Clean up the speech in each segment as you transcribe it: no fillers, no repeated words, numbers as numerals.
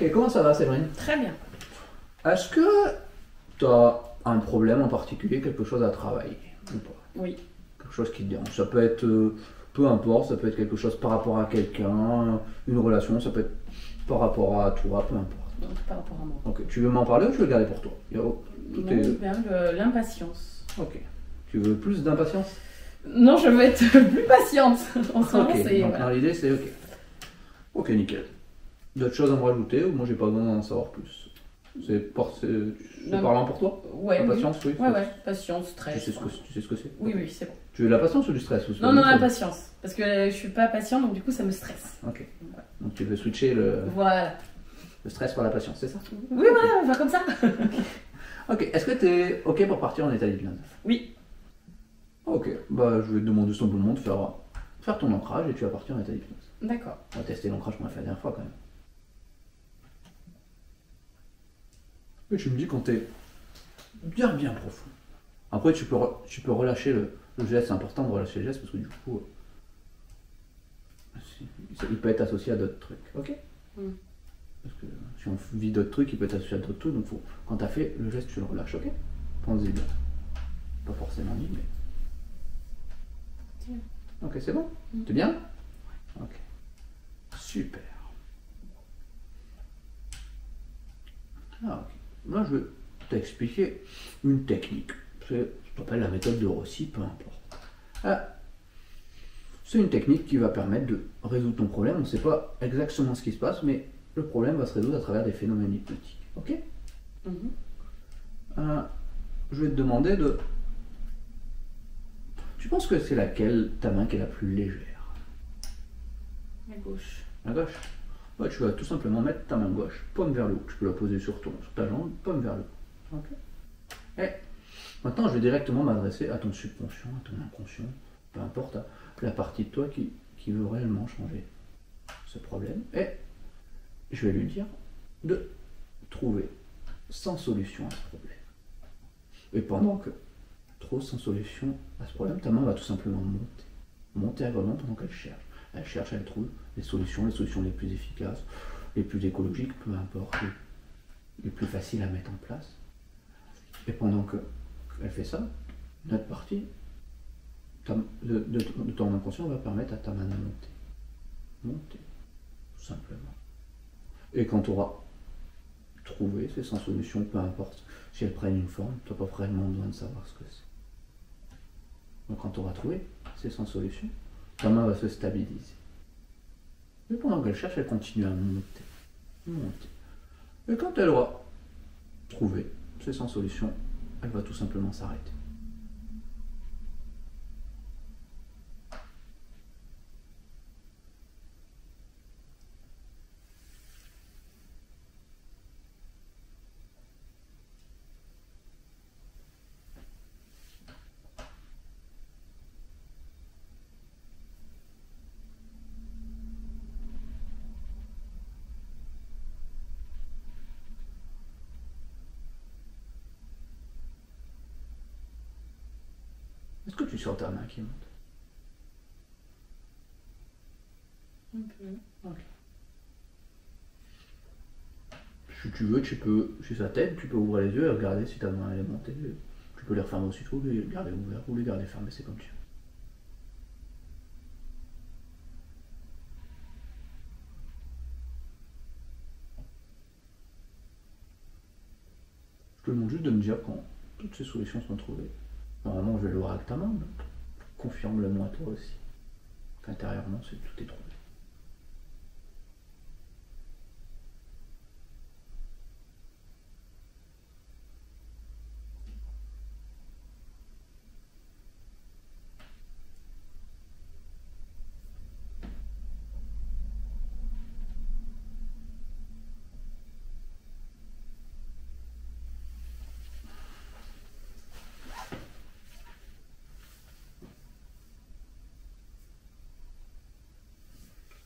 Ok, comment ça va, Séverine? Très bien. Est-ce que tu as un problème en particulier, quelque chose à travailler ou pas? Oui. Quelque chose qui te dérange. Ça peut être, peu importe, ça peut être quelque chose par rapport à quelqu'un, une relation, ça peut être par rapport à toi, peu importe. Donc, par rapport à moi. Ok, tu veux m'en parler ou tu veux le garder pour toi? Tout Non, est... bien l'impatience. Ok. Tu veux plus d'impatience? Non, je veux être plus patiente. En ce moment, Ok, c'est. donc Voilà. dans l'idée c'est ok. Ok, nickel. D'autres choses à me rajouter ou moi j'ai pas besoin d'en savoir plus? C'est Non. parlant pour toi? Ouais, La oui. patience, oui. Ouais, patience, Tu stress. sais ce que c'est? Oui, oui, c'est bon. Tu veux de la patience ou du stress ou Non, l'impatience. Parce que je suis pas patiente, donc du coup, ça me stresse. Ok. Voilà. Donc tu veux switcher le stress par la patience, c'est ça? Oui, voilà, on va comme ça. Ok, est-ce que tu es ok pour partir en état d'hypnose? Oui. Ok, bah je vais te demander simplement de faire ton ancrage et tu vas partir en état d'hypnose. D'accord. On va tester l'ancrage qu'on a fait la dernière fois quand même. Et tu me dis quand t'es bien profond. Après tu peux relâcher le geste, c'est important de relâcher le geste parce que du coup il peut être associé à d'autres trucs. Ok? Parce que si on vit d'autres trucs, il peut être associé à d'autres trucs, donc quand t'as fait le geste, tu le relâches, ok? Pense-y bien. Pas forcément dit, mais. Ok, c'est bon? T'es bien? Ok. Super. Ah, ok. Là, je vais t'expliquer une technique. Ça s'appelle la méthode de Rossi, peu importe. Ah, c'est une technique qui va permettre de résoudre ton problème. On ne sait pas exactement ce qui se passe, mais le problème va se résoudre à travers des phénomènes hypnotiques. Ok? Je vais te demander de... Tu penses que c'est laquelle ta main qui est la plus légère? À gauche. La gauche? Ouais, tu vas tout simplement mettre ta main gauche, paume vers le haut. Tu peux la poser sur ta jambe, paume vers le haut. Ok? Et maintenant, je vais directement m'adresser à ton subconscient, à ton inconscient, peu importe, à la partie de toi qui veut réellement changer ce problème. Et je vais lui dire de trouver sans solution à ce problème. Et pendant que trouve sans solution à ce problème, ta main va tout simplement monter agréablement pendant qu'elle cherche. Elle cherche, elle trouve les solutions les plus efficaces, les plus écologiques, peu importe, les plus faciles à mettre en place. Et pendant qu'elle fait ça, notre partie de ton inconscient va permettre à ta main de monter, tout simplement. Et quand tu auras trouvé ces sans solution, peu importe si elles prennent une forme, tu n'as pas vraiment besoin de savoir ce que c'est. Donc quand tu auras trouvé ces sans solution, ta main va se stabiliser. Et pendant qu'elle cherche, elle continue à monter. Et quand elle aura trouvé ces sans solution, elle va tout simplement s'arrêter. Est-ce que tu sens ta main qui monte? Un peu. Ok. Si tu veux, tu peux, si ça t'aide, tu peux ouvrir les yeux et regarder si ta main elle est montée. Tu peux les refermer aussitôt, les garder ouverts ou les garder fermés, c'est comme tu veux. Je te demande juste de me dire quand toutes ces solutions sont trouvées. Normalement, je vais le voir avec ta main, mais confirme-le-moi toi aussi. Qu'intérieurement, tout est trouvé.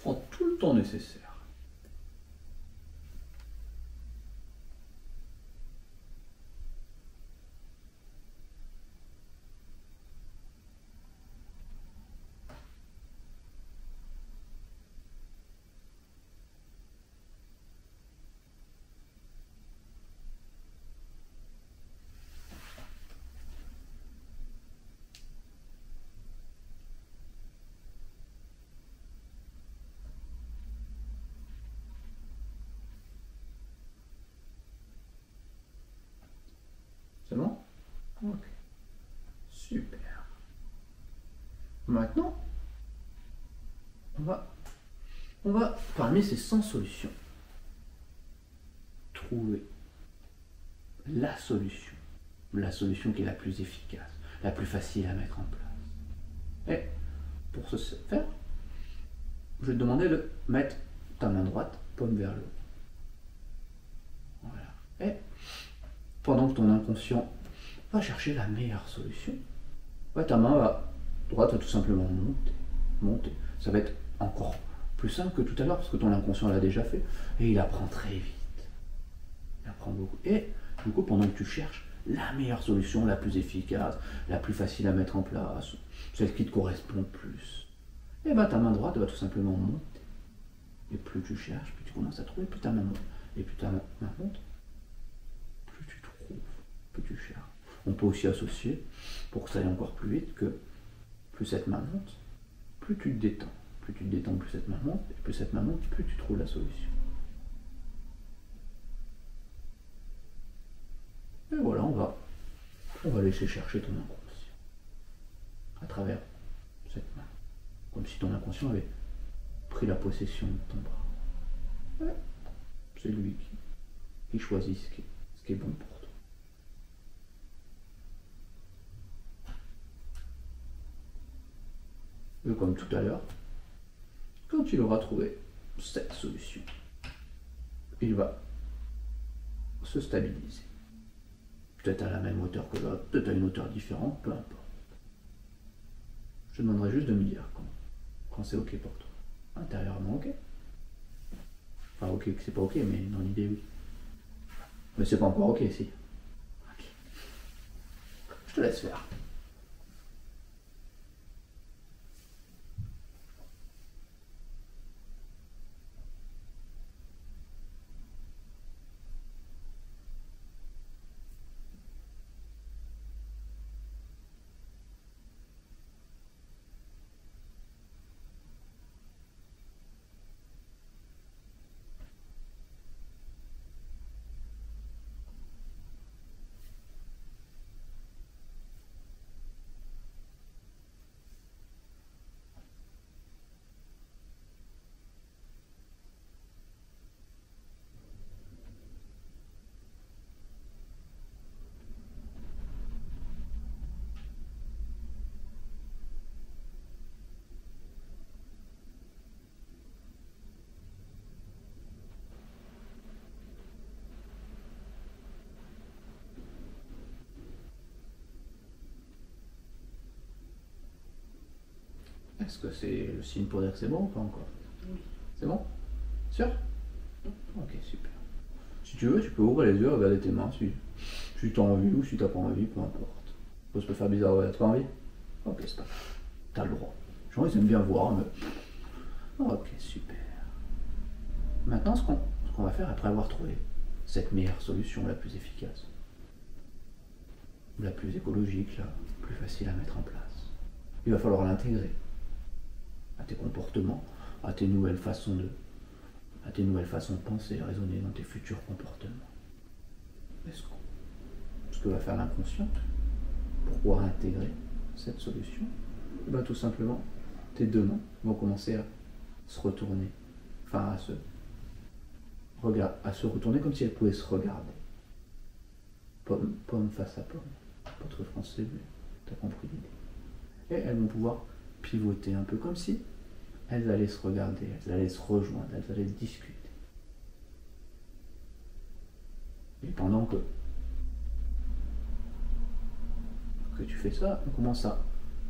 Prends tout le temps nécessaire. C'est bon? Ok. Super. Maintenant, on va, parmi ces 100 solutions, trouver la solution qui est la plus efficace, la plus facile à mettre en place. Et pour ce faire, je vais te demander de mettre ta main droite, paume vers le haut. Voilà. Et pendant que ton inconscient va chercher la meilleure solution, ta main droite va tout simplement monter. Ça va être encore plus simple que tout à l'heure parce que ton inconscient l'a déjà fait et il apprend très vite. Il apprend beaucoup. Et du coup, pendant que tu cherches la meilleure solution, la plus efficace, la plus facile à mettre en place, celle qui te correspond le plus, et ta main droite va tout simplement monter. Et plus tu cherches, plus tu commences à trouver, plus ta main monte. Et plus ta main monte, plus tu trouves, plus tu cherches. On peut aussi associer, pour que ça aille encore plus vite, que plus cette main monte, plus tu te détends. Plus tu te détends, plus cette main monte, et plus cette main monte, plus tu trouves la solution. Et voilà, on va laisser chercher ton inconscient à travers cette main. Comme si ton inconscient avait pris la possession de ton bras. Ouais. C'est lui qui choisit ce qui est bon pour toi. Et comme tout à l'heure, quand il aura trouvé cette solution, il va se stabiliser. Peut-être à la même hauteur que l'autre, peut-être à une hauteur différente, peu importe. Je te demanderai juste de me dire quand c'est ok pour toi. Intérieurement ok. Enfin ok que c'est pas ok, mais dans l'idée oui. Mais c'est pas encore ok si. Ok. Je te laisse faire. Est-ce que c'est le signe pour dire que c'est bon ou pas encore? Oui. C'est bon? Sûr? Ok, super. Si tu veux, tu peux ouvrir les yeux, regarder tes mains si tu as envie ou si tu n'as pas envie, peu importe. Ça peut faire bizarre, ouais, t'as pas envie? Ok, c'est pas grave. T'as le droit. Les gens, ils aiment bien voir, mais... Ok, super. Maintenant, ce qu'on va faire après avoir trouvé cette meilleure solution, la plus efficace, la plus écologique, la plus facile à mettre en place, il va falloir l'intégrer à tes comportements, à tes nouvelles façons de penser et raisonner dans tes futurs comportements. Ce que va faire l'inconscient pour pouvoir intégrer cette solution, tout simplement, tes deux mains vont commencer à se retourner, enfin à se retourner comme si elles pouvaient se regarder. Pomme face à pomme. Pas très français, mais t'as compris l'idée. Et elles vont pouvoir pivoter un peu comme si elles allaient se regarder, elles allaient se rejoindre, elles allaient discuter. Et pendant que tu fais ça, on commence à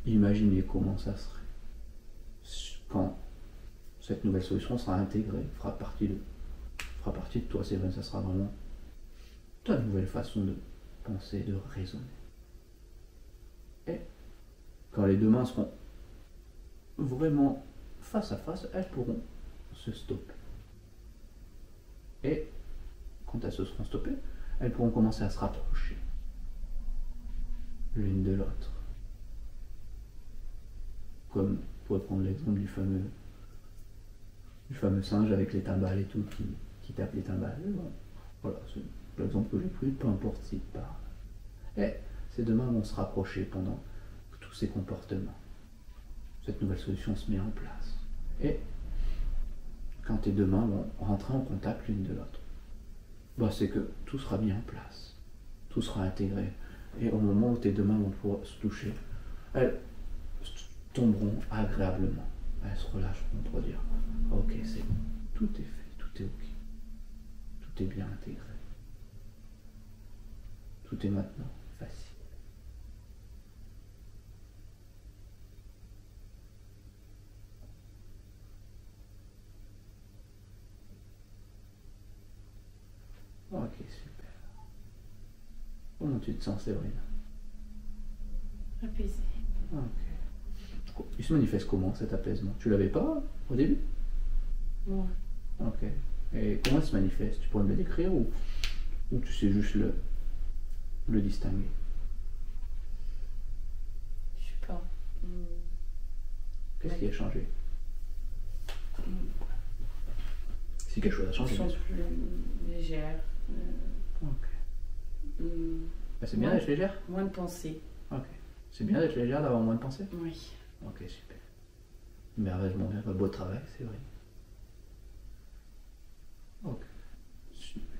imaginer comment ça serait quand cette nouvelle solution sera intégrée, fera partie de toi, c'est vrai, ça sera vraiment ta nouvelle façon de penser, de raisonner. Et quand les deux mains seront vraiment face à face, elles pourront se stopper. Et quand elles se seront stoppées, elles pourront commencer à se rapprocher l'une de l'autre. Comme, on pourrait prendre l'exemple du fameux singe avec les timbales et tout, qui tape les timbales. Voilà, c'est l'exemple que j'ai pris, peu importe s'il parle. Et ces deux mains vont se rapprocher pendant tous ces comportements. Cette nouvelle solution se met en place. Et quand tes deux mains vont rentrer en contact l'une de l'autre, bah, c'est que tout sera mis en place. Tout sera intégré. Et au moment où tes deux mains vont pouvoir se toucher, elles tomberont agréablement. Elles se relâcheront pour dire ok, c'est bon, tout est fait, tout est ok. Tout est bien intégré. Tout est maintenant facile. Ok, super. Comment tu te sens, Séverine? Apaisé. Ok. Il se manifeste comment cet apaisement? Tu l'avais pas au début? Ouais. Ok. Et comment il se manifeste? Tu pourrais me le décrire ou tu sais juste le distinguer? Je sais pas. Qu'est-ce qui a changé? Si quelque chose a Je changé. me sens plus légère. Ok. Bah, c'est bien Ouais. d'être légère? Moins de pensée. Ok. C'est bien d'être légère, d'avoir moins de pensée? Oui. Ok, super. Merveilleusement bien. Beau travail, c'est vrai. Ok. Super.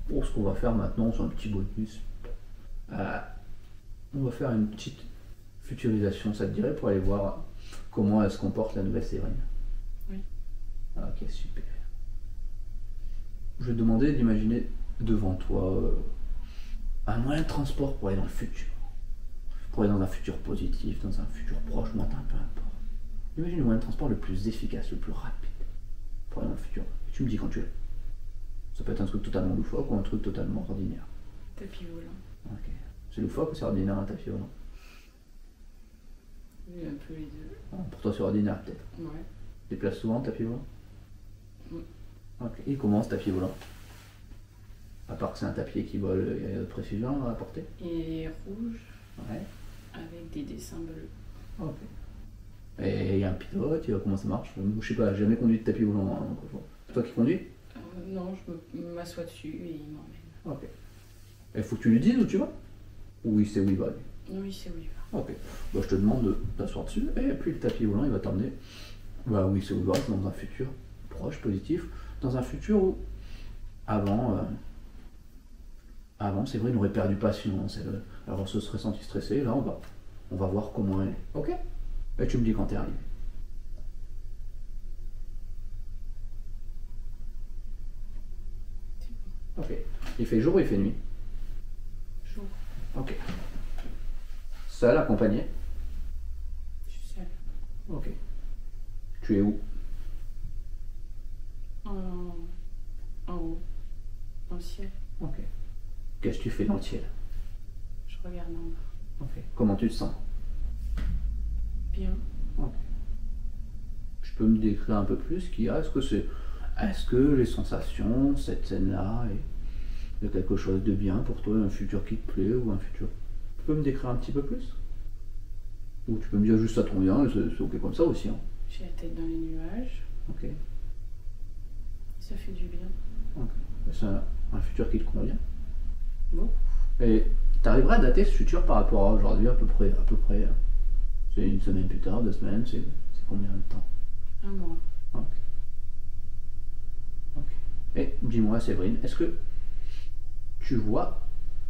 Pour ce qu'on va faire maintenant, c'est un petit bonus. On va faire une petite futurisation, ça te dirait, pour aller voir comment elle se comporte la nouvelle Séverine? Oui. Ok, super. Je vais te demander d'imaginer devant toi un moyen de transport pour aller dans le futur. Pour aller dans un futur positif, dans un futur proche, lointain, peu importe. Imagine le moyen de transport le plus efficace, le plus rapide pour aller dans le futur. Et tu me dis quand tu l'as. Ça peut être un truc totalement loufoque ou un truc totalement ordinaire. Tapis volant. Ok. C'est loufoque ou c'est ordinaire un tapis volant? Oui, un peu les deux. Ah, pour toi c'est ordinaire peut-être. Ouais. Tu déplaces souvent le tapis volant? Oui. Ok. Et comment ce tapis volant? À part que c'est un tapis qui vole, il y a d'autres précisions à apporter? Et rouge Ouais. avec des dessins bleus. Ok. Et il y a un pilote, comment ça marche? Je sais pas, j'ai jamais conduit de tapis volant. Hein, donc, c'est toi qui conduis? Non, je m'assois dessus et il m'emmène. Ok. Il faut que tu lui dises où tu vas? Ou il sait où il va lui? Oui, c'est où il va. Ok. Bah, je te demande de t'asseoir dessus et puis le tapis volant il va t'emmener bah, où il sait où il va, dans un futur proche, positif. Dans un futur où avant Séverine aurait perdu patience. Alors on se serait senti stressé. Là on va voir comment elle est. Ok? Et tu me dis quand t'es arrivé. Ok. Il fait jour ou il fait nuit? Jour. Ok. Seul, accompagné? Je suis seule. Ok. Tu es où? En haut. Dans le ciel. Ok. Qu'est-ce que tu fais dans le ciel? Je regarde en bas. Ok. Comment tu te sens? Bien. Ok. Je peux me décrire un peu plus ce qu'il y a? Est-ce que les sensations, cette scène-là, est quelque chose de bien pour toi, un futur qui te plaît ou un futur... Tu peux me décrire un petit peu plus? Ou tu peux me dire juste ça tombe bien, c'est ok comme ça aussi. Hein. J'ai la tête dans les nuages. Ok. Ça fait du bien. Ok. C'est un futur qui te convient. Bon. Et tu arriverais à dater ce futur par rapport à aujourd'hui à peu près. C'est une semaine plus tard, 2 semaines, c'est combien de temps? Un mois. Ok. Ok. Et dis-moi, Séverine, est-ce que tu vois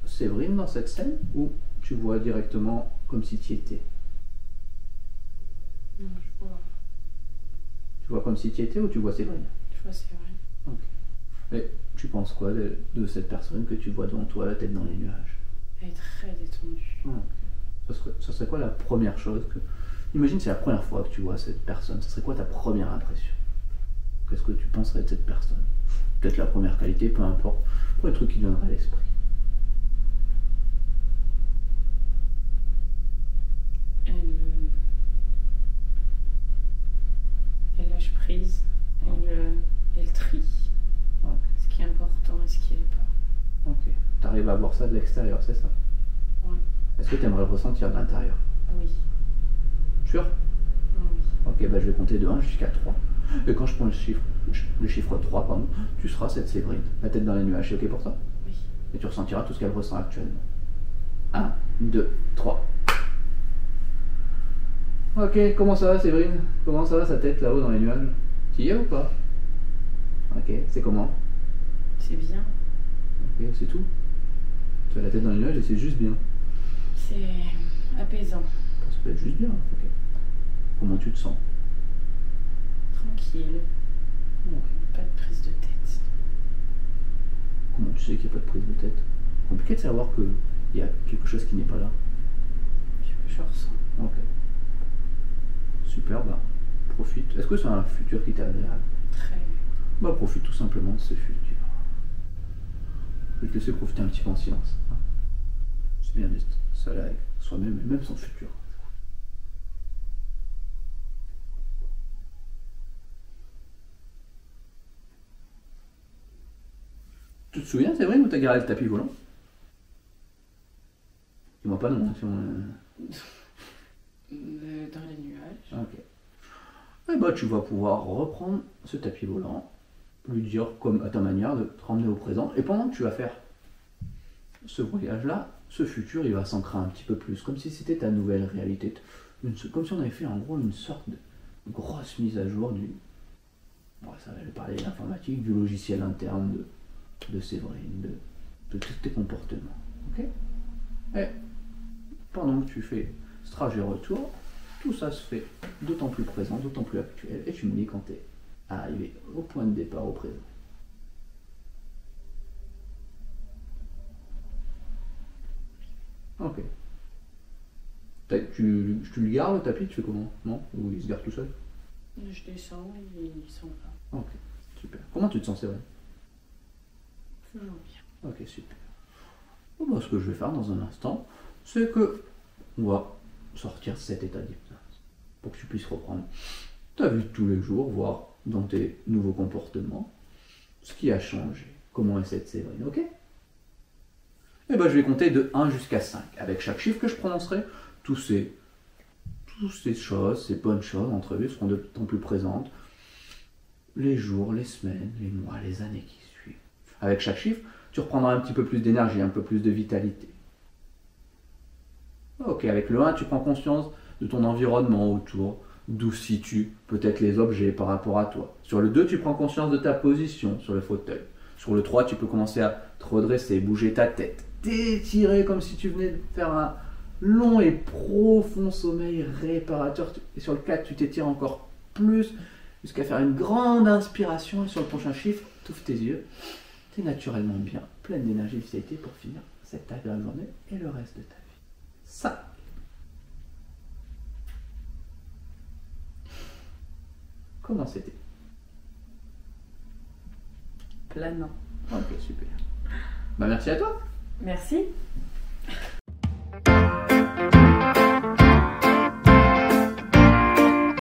Séverine dans cette scène ou tu vois directement comme si tu y étais? Non, je vois. Tu vois comme si tu y étais ou tu vois Séverine? Je vois, c'est vrai. Ok. Et tu penses quoi de cette personne que tu vois devant toi, la tête dans les nuages? Elle est très détendue. Ok. Ça serait quoi la première chose que... Imagine c'est la première fois que tu vois cette personne, ça serait quoi ta première impression? Qu'est-ce que tu penserais de cette personne? Peut-être la première qualité, peu importe. Quoi le truc qui te viendrait à l'esprit? Elle lâche prise. Elle trie. Ok. Ce qui est important et ce qui n'est pas. Ok. Tu arrives à voir ça de l'extérieur, c'est ça? Ouais. Est-ce que tu aimerais le ressentir de l'intérieur? Oui. Sûr? Ah oui. Ok, bah je vais compter de 1 jusqu'à 3. Et quand je prends le chiffre 3, pardon, tu seras cette Séverine, la tête dans les nuages. C'est ok pour toi? Oui. Et tu ressentiras tout ce qu'elle ressent actuellement. 1, 2, 3. Ok, comment ça va Séverine? Comment ça va sa tête là-haut dans les nuages? Tu y es ou pas? Ok, c'est comment? C'est bien. Ok, c'est tout? Tu as la tête dans les nuages et c'est juste bien. C'est apaisant. Ça peut être juste bien, ok. Comment tu te sens? Tranquille. Ok. Pas de prise de tête. Comment tu sais qu'il n'y a pas de prise de tête? Compliqué de savoir qu'il y a quelque chose qui n'est pas là. Je ressens. Ok. Super, bah, profite. Est-ce que c'est un futur qui t'est agréable? Très. Bah, profite tout simplement de ce futur. Je vais te laisser profiter un petit peu en silence. Hein. C'est bien d'être seul avec soi-même et même son futur. Tu te souviens, c'est vrai, où t'as garé le tapis volant? Dis-moi pas non. Si on... Dans les nuages. Ok. Et bah tu vas pouvoir reprendre ce tapis volant, lui dire comme à ta manière de te ramener au présent. Et pendant que tu vas faire ce voyage-là, ce futur, il va s'ancrer un petit peu plus, comme si c'était ta nouvelle réalité. Comme si on avait fait en gros une sorte de grosse mise à jour du... Bon, ça va parler de l'informatique, du logiciel interne de Séverine, de tous tes comportements. Ok? Et pendant que tu fais ce trajet retour, tout ça se fait d'autant plus présent, d'autant plus actuel, et tu me dis quand tu es arrivé au point de départ, au présent. Ok. Tu le gardes le tapis, tu fais comment? Non? Ou il se garde tout seul? Je descends et ils sont là. Ok, super. Comment tu te sens, Séverine? Toujours bien. Ok, super. Bon, bah, ce que je vais faire dans un instant, c'est que on va sortir cet état d'hypnose pour que tu puisses reprendre ta vie de tous les jours, voir dans tes nouveaux comportements ce qui a changé, comment est cette Séverine, ok? Et ben je vais compter de 1 jusqu'à 5. Avec chaque chiffre que je prononcerai, toutes ces choses, ces bonnes choses entre eux seront de plus en plus présentes. Les jours, les semaines, les mois, les années qui suivent. Avec chaque chiffre, tu reprendras un petit peu plus d'énergie, un peu plus de vitalité. Ok, avec le 1, tu prends conscience de ton environnement autour, d'où situent peut-être les objets par rapport à toi. Sur le 2, tu prends conscience de ta position sur le fauteuil. Sur le 3, tu peux commencer à te redresser, bouger ta tête, t'étirer comme si tu venais de faire un long et profond sommeil réparateur. Et sur le 4, tu t'étires encore plus jusqu'à faire une grande inspiration. Et sur le prochain chiffre, tu ouvres tes yeux. Tu es naturellement bien, pleine d'énergie et de vitalité pour finir cette agréable journée et le reste de ta vie. Ça. Comment c'était? Planant. Ok, super. Bah merci à toi. Merci.